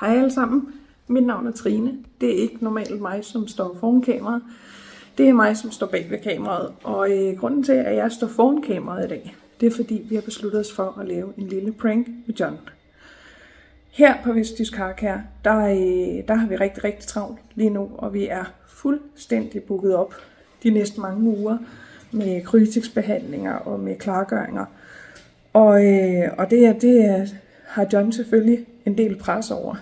Hej alle sammen, mit navn er Trine. Det er ikke normalt mig, som står foran kameraet. Det er mig, som står bag ved kameraet. Og grunden til, at jeg står foran kameraet i dag, det er fordi, vi har besluttet os for at lave en lille prank med John. Her på Vestjysk Carcare, der har vi rigtig, rigtig travlt lige nu, og vi er fuldstændig booket op de næste mange uger med Crytex-behandlinger og med klargøringer. Og det har John selvfølgelig en del pres over.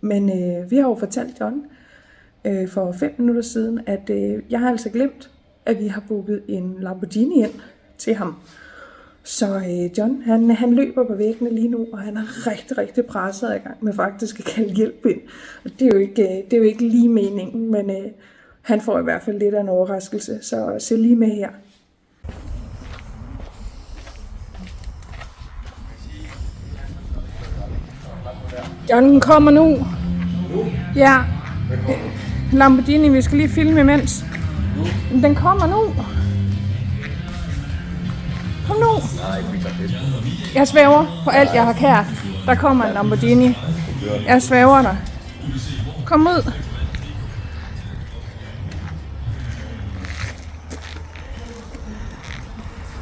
Men vi har jo fortalt John for 5 minutter siden, at jeg har altså glemt, at vi har booket en Lamborghini ind til ham. Så John, han løber på væggene lige nu, og han er rigtig, rigtig presset i gang med faktisk at kalde hjælp ind. Og det er jo ikke lige meningen, men han får i hvert fald lidt af en overraskelse, så se lige med her. John kommer nu. Ja. Lamborghini, vi skal lige filme imens. Den kommer nu. Kom nu. Jeg svæver på alt, jeg har kært. Der kommer en Lamborghini. Jeg svæver dig. Kom ud.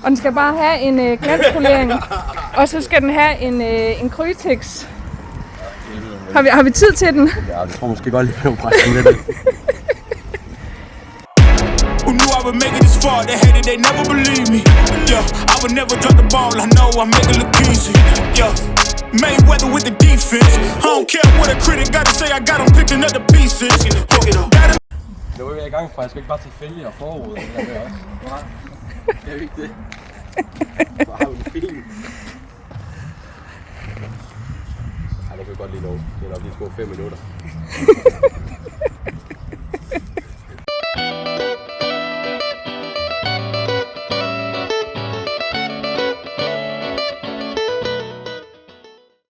Og den skal bare have en glanspoliering. Og så skal den have en Crytex. Har vi tid til den? Ja, jeg tror måske godt lige, at præsten lidt. Who knew I would make it this far? They hated, they never believe me. Yeah, I would never drop the ball. I know I make it look easy. Yeah, Mayweather with the defense. I don't care what a critic got to say. I got them picking up the pieces. Nu er vi i gang fra. Jeg skal ikke bare tage fælge og forud. Det er jo ikke det. Hvor har vi en film? Ej, det kan vi godt lige love. Det er nok lige 5 minutter.